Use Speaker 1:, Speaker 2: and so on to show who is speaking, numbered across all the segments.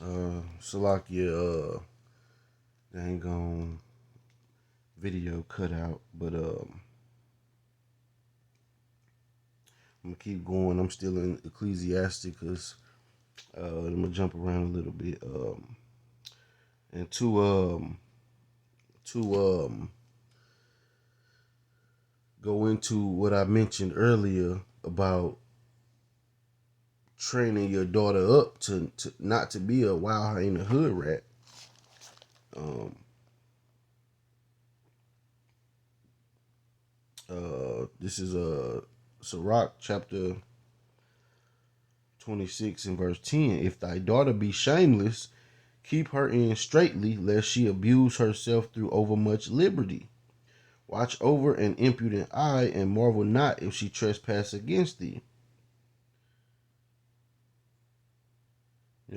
Speaker 1: Salakia, dang on video cut out, but I'm gonna keep going. I'm still in Ecclesiasticus. I'm gonna jump around a little bit. And to go into what I mentioned earlier about training your daughter up to not to be a wild hyena hood rat. Um, this is Sirach chapter 26 and verse 10. If thy daughter be shameless, keep her in straitly, lest she abuse herself through overmuch liberty. Watch over an impudent eye, and marvel not if she trespass against thee.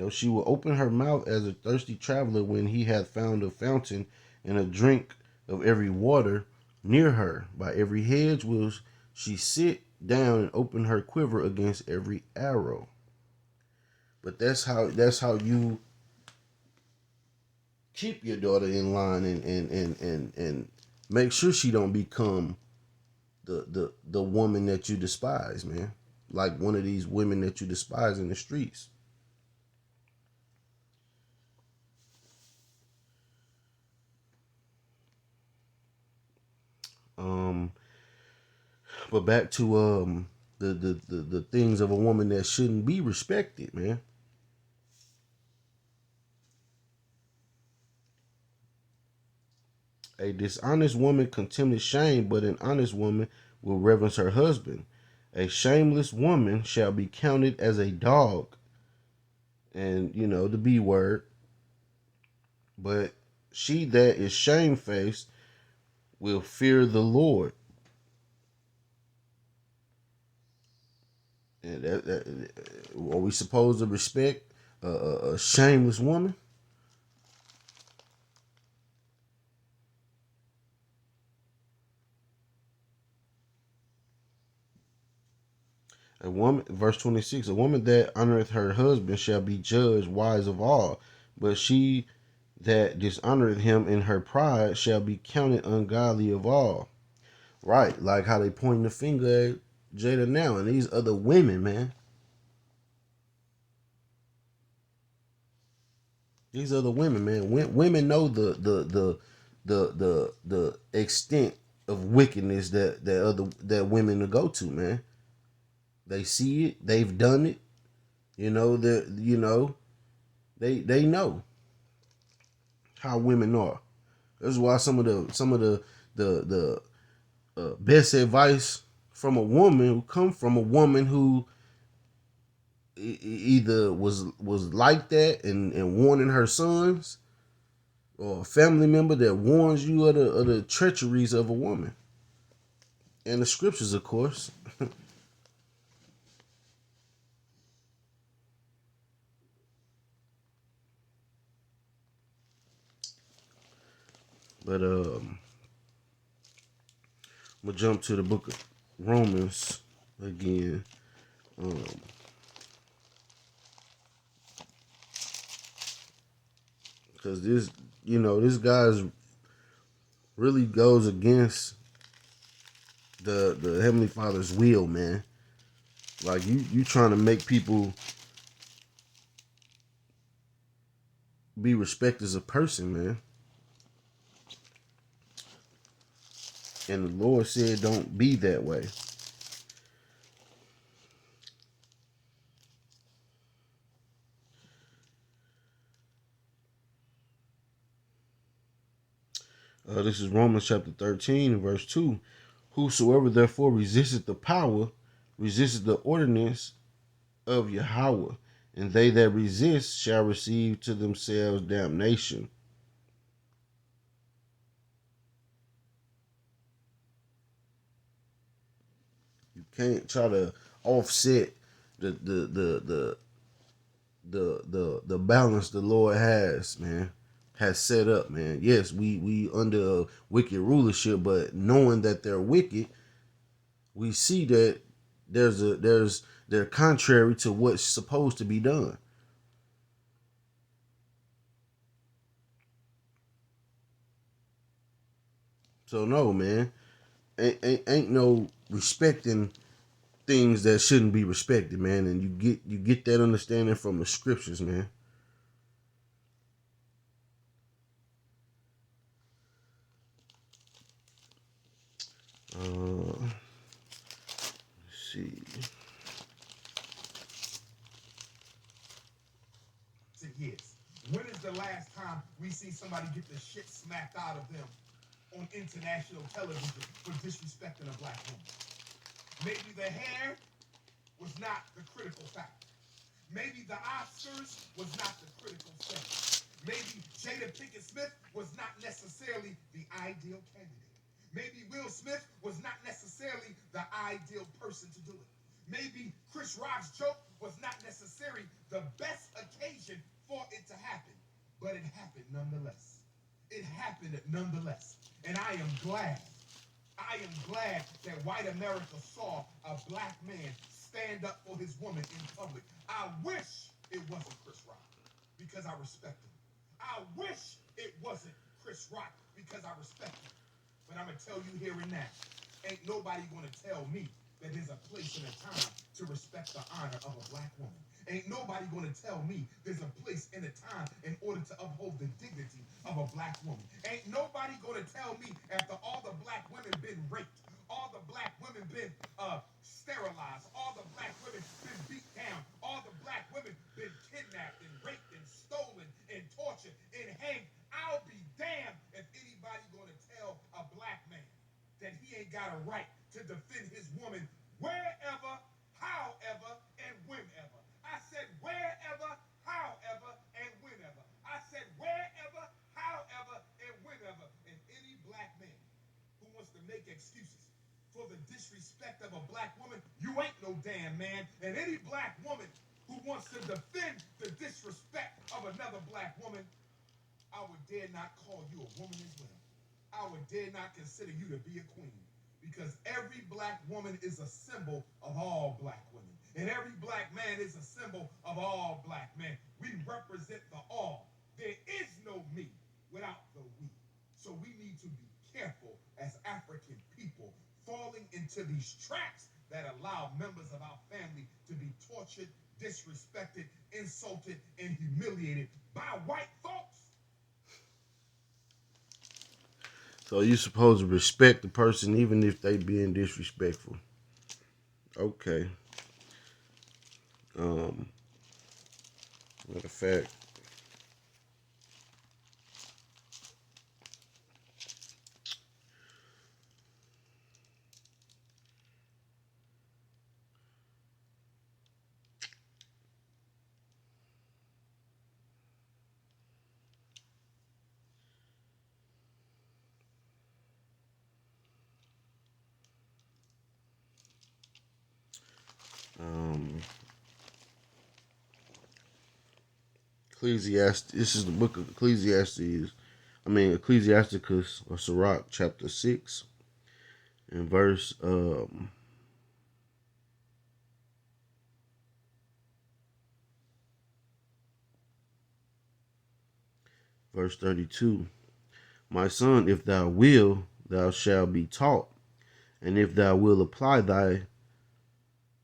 Speaker 1: She will open her mouth as a thirsty traveler when he hath found a fountain and a drink of every water near her. By every hedge will she sit down and open her quiver against every arrow. But that's how you keep your daughter in line and make sure she don't become the woman that you despise, man. Like one of these women that you despise in the streets. Um, but back to the things of a woman that shouldn't be respected, man. A dishonest woman contemneth shame, but an honest woman will reverence her husband. A shameless woman shall be counted as a dog, and the B word. But she that is shamefaced will fear the Lord. And are we supposed to respect a shameless woman? A woman, verse 26, a woman that honoreth her husband shall be judged wise of all, but she that dishonoreth him in her pride shall be counted ungodly of all. Right, like how they point the finger at Jada now and these other women, man. These other women, man. Women know the extent of wickedness that women to go to, man. They see it, they've done it. They know how women are. That's why some of the best advice from a woman who come from a woman who either was like that and warning her sons, or a family member that warns you of the treacheries of a woman, and the scriptures, of course. But I'm gonna jump to the book of Romans again. Um, because this guy's really goes against the Heavenly Father's will, man. Like you trying to make people be respected as a person, man. And the Lord said, don't be that way. This is Romans chapter 13, verse 2. Whosoever therefore resisteth the power, resisteth the ordinance of Yahweh, and they that resist shall receive to themselves damnation. You can't try to offset the the balance the Lord has set up, man. Yes, we under a wicked rulership, but knowing that they're wicked, we see that they're contrary to what's supposed to be done. So no, man, ain't no respecting things that shouldn't be respected, man. And you get that understanding from the scriptures, man. Let's see.
Speaker 2: Years. When is the last time we see somebody get the shit smacked out of them on international television for disrespecting a black woman? Maybe the hair was not the critical factor. Maybe the Oscars was not the critical thing. Maybe Jada Pinkett Smith was not necessarily the ideal candidate. Maybe Will Smith was not necessarily the ideal person to do it. Maybe Chris Rock's joke was not necessarily the best occasion for it to happen, but it happened nonetheless. It happened nonetheless. And I am glad. I am glad that white America saw a black man stand up for his woman in public. I wish it wasn't Chris Rock because I respect him. I wish it wasn't Chris Rock because I respect him. But I'm going to tell you here and now, ain't nobody going to tell me that there's a place and a time to respect the honor of a black woman. Ain't nobody going to tell me there's a place and a time in order to uphold the dignity of a black woman. Ain't nobody going to tell me after all the black women been raped, all the black women been sterilized, all the black women been beat down, all the black women been kidnapped and raped and stolen and tortured and hanged. I'll be damned if anybody going to tell a black man that he ain't got a right to defend his woman wherever, however, and whenever. I said wherever, however, and whenever. I said wherever, however, and whenever. And any black man who wants to make excuses for the disrespect of a black woman, you ain't no damn man. And any black woman who wants to defend the disrespect of another black woman, I would dare not call you a woman as well. I would dare not consider you to be a queen. Because every black woman is a symbol of all black women. And every black man is a symbol of all black men. We represent the all. There is no me without the we. So we need to be careful as African people falling into these traps that allow members of our family to be tortured, disrespected, insulted, and humiliated by white folks.
Speaker 1: So you supposed to respect the person even if they being disrespectful. Okay. Matter of fact. Um, Ecclesiastes. This is the book of Ecclesiastes. Ecclesiasticus or Sirach, chapter 6, and verse 32. My son, if thou will, thou shalt be taught, and if thou will apply thy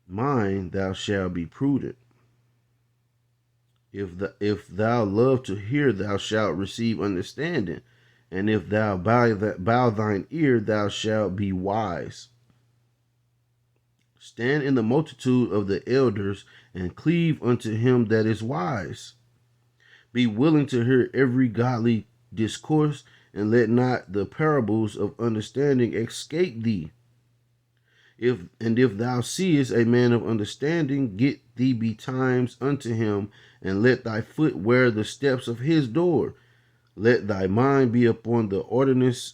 Speaker 1: mind, thou shalt be prudent. If thou love to hear, thou shalt receive understanding, and if thou bow thine ear, thou shalt be wise. Stand in the multitude of the elders, and cleave unto him that is wise. Be willing to hear every godly discourse, and let not the parables of understanding escape thee. If thou seest a man of understanding, get thee betimes unto him, and let thy foot wear the steps of his door. Let thy mind be upon the ordinances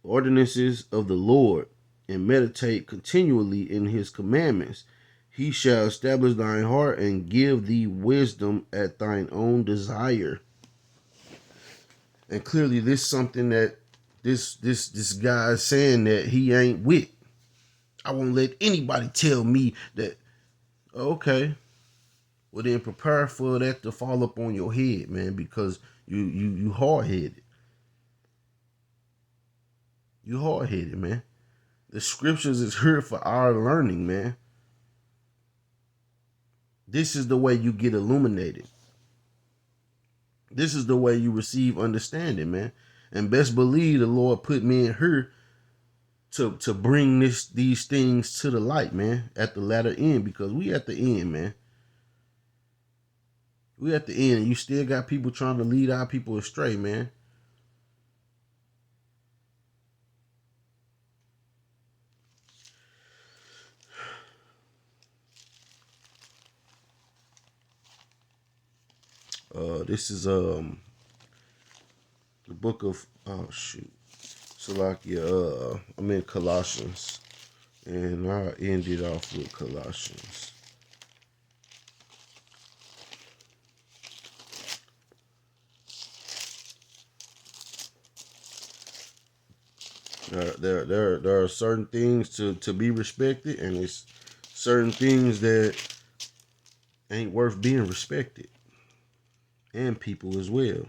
Speaker 1: of the Lord, and meditate continually in his commandments. He shall establish thine heart and give thee wisdom at thine own desire. And clearly, this is something that this guy is saying that he ain't with. I won't let anybody tell me that. Okay, well then prepare for that to fall up on your head, man, because you hard headed. You hard headed, man. The scriptures is here for our learning, man. This is the way you get illuminated. This is the way you receive understanding, man. And best believe the Lord put me in here to bring these things to the light, man, at the latter end, because we at the end, man. We at the end, and you still got people trying to lead our people astray, man. This is the book of Salakia. I'm in Colossians, and I ended off with Colossians. There are certain things to be respected, and it's certain things that ain't worth being respected, and people as well.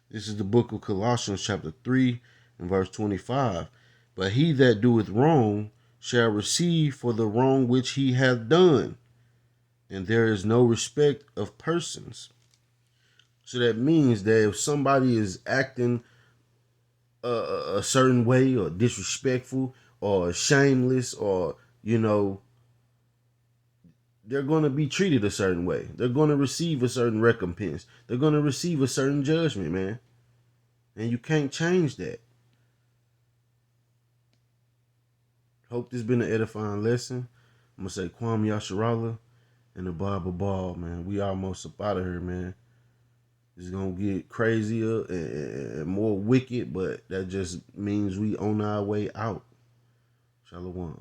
Speaker 1: This is the book of Colossians, chapter 3, and verse 25. But he that doeth wrong shall receive for the wrong which he hath done, and there is no respect of persons. So that means that if somebody is acting a certain way, or disrespectful, or shameless, or, they're going to be treated a certain way. They're going to receive a certain recompense. They're going to receive a certain judgment, man. And you can't change that. Hope this been an edifying lesson. I'm going to say Kwam Yasharala and the Bible Ball, man. We almost up out of here, man. It's going to get crazier and more wicked, but that just means we on our way out. Shalom.